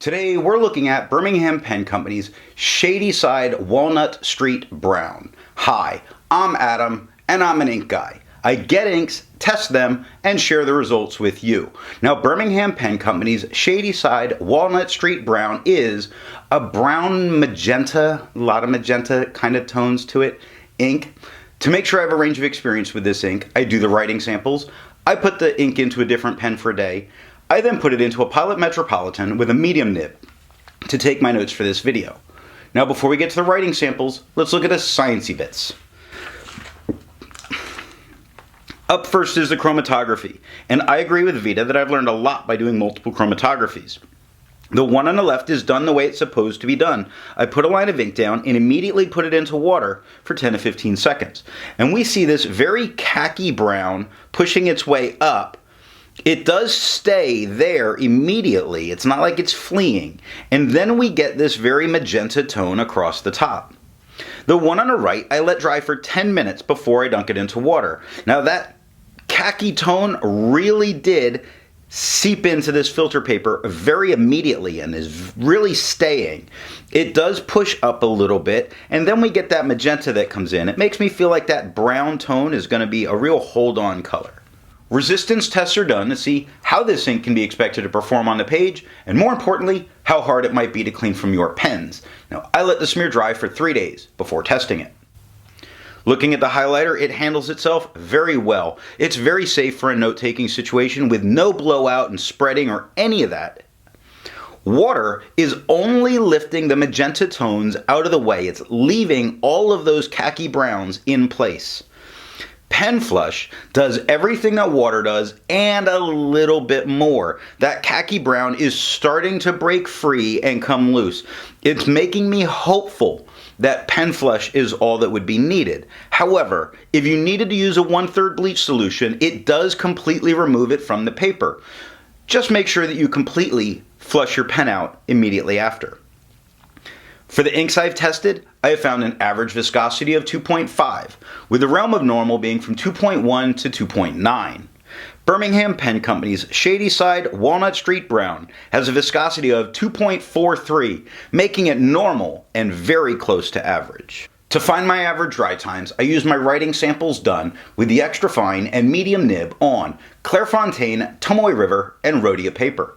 Today we're looking at Birmingham Pen Company's Shadyside Walnut Street Brown. Hi, I'm Adam and I'm an ink guy. I get inks, test them, and share the results with you. Now Birmingham Pen Company's Shadyside Walnut Street Brown is a brown magenta, a lot of magenta kind of tones to it, ink. To make sure I have a range of experience with this ink, I do the writing samples. I put the ink into a different pen for a day. I then put it into a Pilot Metropolitan with a medium nib to take my notes for this video. Now before we get to the writing samples, let's look at the sciencey bits. Up first is the chromatography, and I agree with Vita that I've learned a lot by doing multiple chromatographies. The one on the left is done the way it's supposed to be done. I put a line of ink down and immediately put it into water for 10 to 15 seconds. And we see this very khaki brown pushing its way up. It does stay there immediately. It's not like it's fleeing. And then we get this very magenta tone across the top. The one on the right, I let dry for 10 minutes before I dunk it into water. Now that khaki tone really did seep into this filter paper very immediately and is really staying. It does push up a little bit, and then we get that magenta that comes in. It makes me feel like that brown tone is going to be a real hold-on color. Resistance tests are done to see how this ink can be expected to perform on the page, and more importantly, how hard it might be to clean from your pens. Now, I let the smear dry for 3 days before testing it. Looking at the highlighter, it handles itself very well. It's very safe for a note-taking situation with no blowout and spreading or any of that. Water is only lifting the magenta tones out of the way. It's leaving all of those khaki browns in place. Pen Flush does everything that water does and a little bit more. That khaki brown is starting to break free and come loose. It's making me hopeful that Pen Flush is all that would be needed. However, if you needed to use a 1/3 bleach solution, it does completely remove it from the paper. Just make sure that you completely flush your pen out immediately after. For the inks I've tested, I have found an average viscosity of 2.5, with the realm of normal being from 2.1 to 2.9. Birmingham Pen Company's Shadyside Walnut Street Brown has a viscosity of 2.43, making it normal and very close to average. To find my average dry times, I use my writing samples done with the extra fine and medium nib on Clairefontaine, Tomoe River, and Rhodia paper.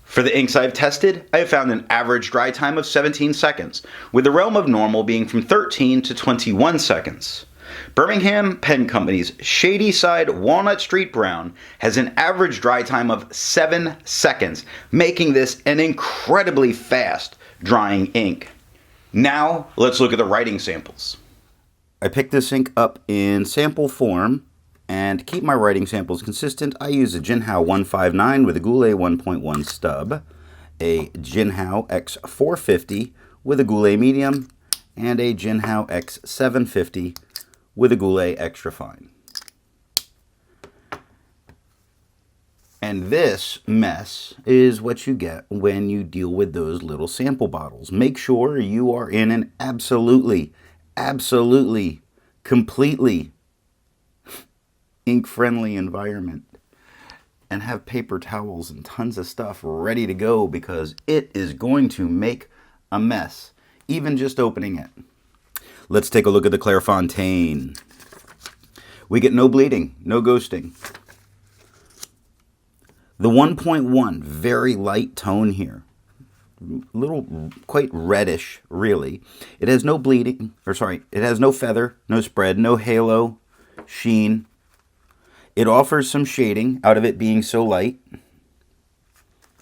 For the inks I've tested, I have found an average dry time of 17 seconds, with the realm of normal being from 13 to 21 seconds. Birmingham Pen Company's Shadyside Walnut Street Brown has an average dry time of 7 seconds, making this an incredibly fast drying ink. Now, let's look at the writing samples. I picked this ink up in sample form, and to keep my writing samples consistent, I use a Jinhao 159 with a Goulet 1.1 stub, a Jinhao X450 with a Goulet medium, and a Jinhao X750 with a Goulet extra fine. And this mess is what you get when you deal with those little sample bottles. Make sure you are in an absolutely, completely ink-friendly environment and have paper towels and tons of stuff ready to go, because it is going to make a mess, even just opening it. Let's take a look at the Clairefontaine. We get no bleeding, no ghosting. The 1.1, very light tone here. Little, quite reddish, really. It has no bleeding, it has no feather, no spread, no halo, sheen. It offers some shading out of it being so light.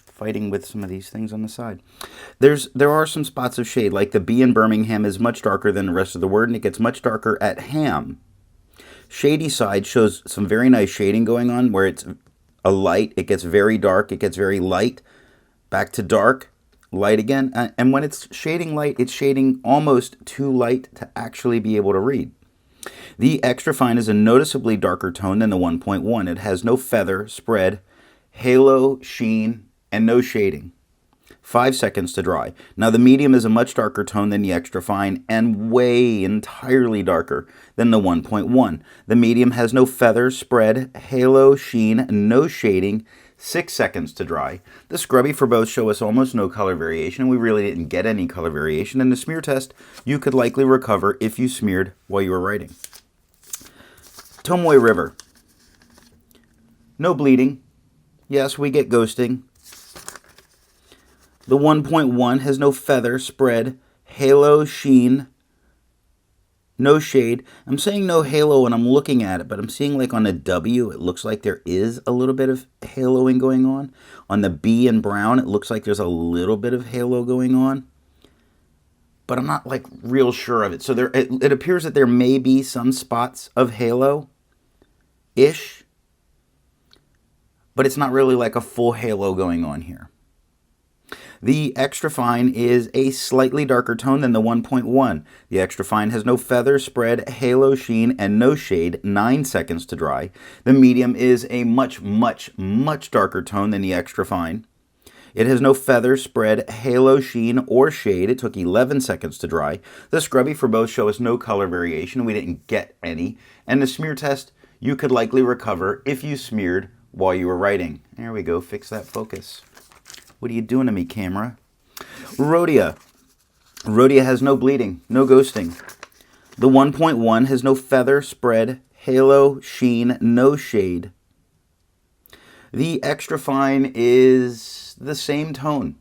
Fighting with some of these things on the side. There are some spots of shade, like the B in Birmingham is much darker than the rest of the word, and it gets much darker at Ham. Shadyside shows some very nice shading going on, where it's a light, it gets very dark, it gets very light, back to dark, light again, and when it's shading light, it's shading almost too light to actually be able to read. The extra fine is a noticeably darker tone than the 1.1. It has no feather, spread, halo, sheen, and no shading. 5 seconds to dry. Now the medium is a much darker tone than the extra fine and way entirely darker than the 1.1. The medium has no feather, spread, halo, sheen, no shading. 6 seconds to dry. The scrubby for both show us almost no color variation. We really didn't get any color variation. And the smear test, you could likely recover if you smeared while you were writing. Tomoe River. No bleeding. Yes, we get ghosting. The 1.1 has no feather, spread, halo, sheen, no shade. I'm saying no halo when I'm looking at it, but I'm seeing like on the W, it looks like there is a little bit of haloing going on. On the B and brown, it looks like there's a little bit of halo going on. But I'm not like real sure of it. So it appears that there may be some spots of halo-ish, but it's not really like a full halo going on here. The extra fine is a slightly darker tone than the 1.1. The extra fine has no feather, spread, halo, sheen, and no shade, 9 seconds to dry. The medium is a much, much, much darker tone than the extra fine. It has no feather, spread, halo, sheen, or shade. It took 11 seconds to dry. The scrubby for both show us no color variation. We didn't get any. And the smear test, you could likely recover if you smeared while you were writing. There we go, fix that focus. What are you doing to me, camera? Rhodia. Rhodia has no bleeding, no ghosting. The 1.1 has no feather, spread, halo, sheen, no shade. The extra fine is the same tone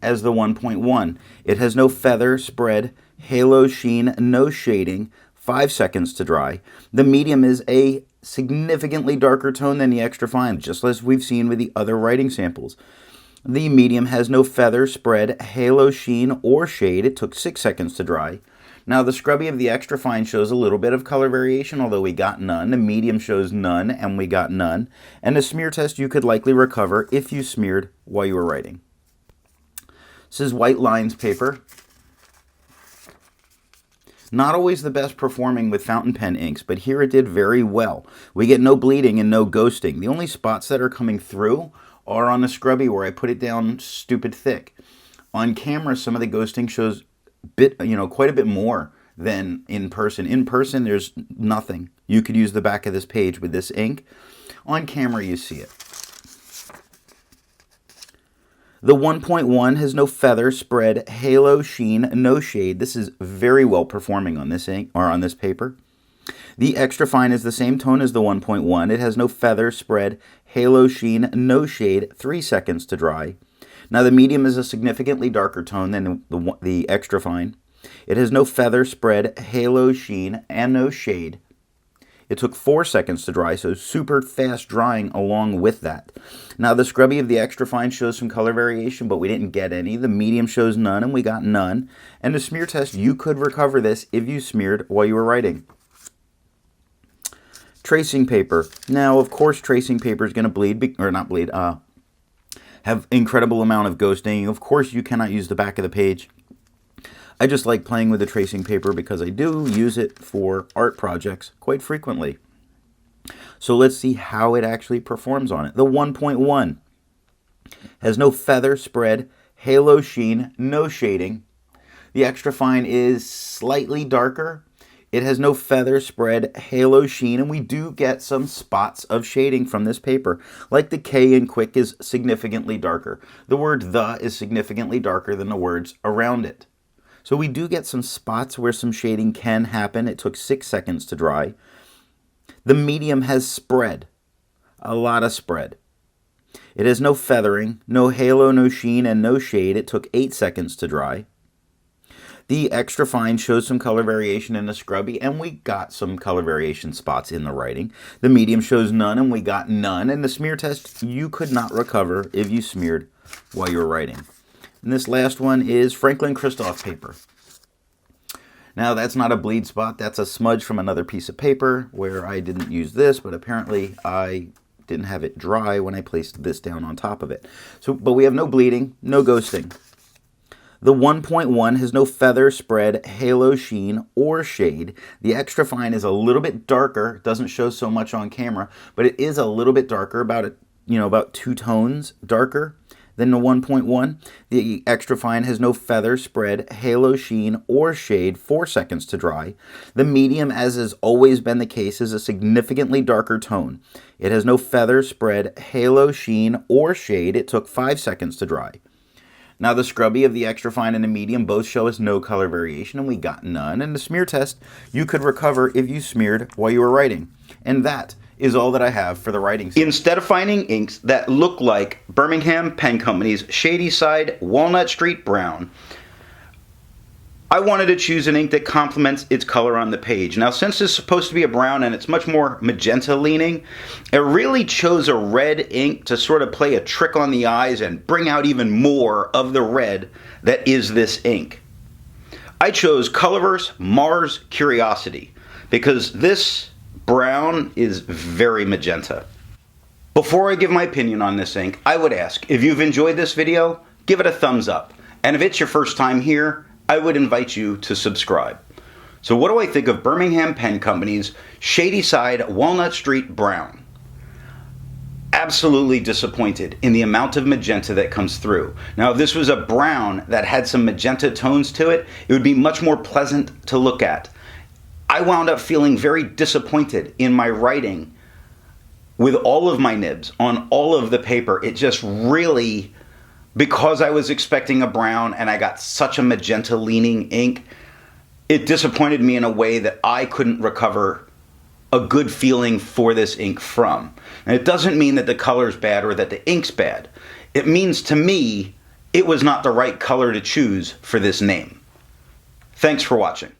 as the 1.1. It has no feather, spread, halo, sheen, no shading, 5 seconds to dry. The medium is a significantly darker tone than the extra fine, just as we've seen with the other writing samples. The medium has no feather, spread, halo, sheen, or shade. It took 6 seconds to dry. Now, the scrubby of the extra fine shows a little bit of color variation, although we got none. The medium shows none, and we got none. And the smear test you could likely recover if you smeared while you were writing. This is White Lines paper. Not always the best performing with fountain pen inks, but here it did very well. We get no bleeding and no ghosting. The only spots that are coming through are on the scrubby where I put it down stupid thick. On camera, some of the ghosting shows quite a bit more than in person. In person, there's nothing. You could use the back of this page with this ink. On camera, you see it. The 1.1 has no feather, spread, halo, sheen, no shade. This is very well performing on this ink or on this paper. The extra fine is the same tone as the 1.1. It has no feather, spread, halo, sheen, no shade, 3 seconds to dry. Now the medium is a significantly darker tone than the extra fine. It has no feather, spread, halo, sheen, and no shade. It took 4 seconds to dry, so super fast drying along with that. Now the scrubby of the extra fine shows some color variation, but we didn't get any. The medium shows none, and we got none. And the smear test, you could recover this if you smeared while you were writing. Tracing paper. Now, of course, tracing paper is going to bleed, or not bleed, have incredible amount of ghosting. Of course, you cannot use the back of the page. I just like playing with the tracing paper because I do use it for art projects quite frequently. So let's see how it actually performs on it. The 1.1 has no feather, spread, halo, sheen, no shading. The extra fine is slightly darker. It has no feather, spread, halo, sheen, and we do get some spots of shading from this paper. Like the K in quick is significantly darker. The word the is significantly darker than the words around it. So we do get some spots where some shading can happen. It took 6 seconds to dry. The medium has spread, a lot of spread. It has no feathering, no halo, no sheen, and no shade. It took 8 seconds to dry. The extra fine shows some color variation in the scrubby, and we got some color variation spots in the writing. The medium shows none, and we got none. And the smear test, you could not recover if you smeared while you were writing. And this last one is Franklin Christoph paper. Now, that's not a bleed spot. That's a smudge from another piece of paper where I didn't use this, but apparently I didn't have it dry when I placed this down on top of it. But we have no bleeding, no ghosting. The 1.1 has no feather, spread, halo, sheen, or shade. The extra fine is a little bit darker. It doesn't show so much on camera, but it is a little bit darker, about 2 tones darker than the 1.1. The extra fine has no feather, spread, halo, sheen, or shade, 4 seconds to dry. The medium, as has always been the case, is a significantly darker tone. It has no feather, spread, halo, sheen, or shade. It took 5 seconds to dry. Now the scrubby of the extra fine and the medium both show us no color variation, and we got none. And the smear test you could recover if you smeared while you were writing. And that is all that I have for the writing series. Instead of finding inks that look like Birmingham Pen Company's Shadyside Walnut Street Brown, I wanted to choose an ink that complements its color on the page. Now, since it's supposed to be a brown and it's much more magenta leaning, it really chose a red ink to sort of play a trick on the eyes and bring out even more of the red that is this ink. I chose Colorverse Mars Curiosity because this brown is very magenta. Before I give my opinion on this ink, I would ask, if you've enjoyed this video, give it a thumbs up. And if it's your first time here, I would invite you to subscribe. So what do I think of Birmingham Pen Company's Shadyside Walnut Street Brown? Absolutely disappointed in the amount of magenta that comes through. Now, if this was a brown that had some magenta tones to it, it would be much more pleasant to look at. I wound up feeling very disappointed in my writing with all of my nibs on all of the paper. It just really, because I was expecting a brown and I got such a magenta leaning ink, it disappointed me in a way that I couldn't recover a good feeling for this ink from. And it doesn't mean that the color's bad or that the ink's bad. It means to me, it was not the right color to choose for this name. Thanks for watching.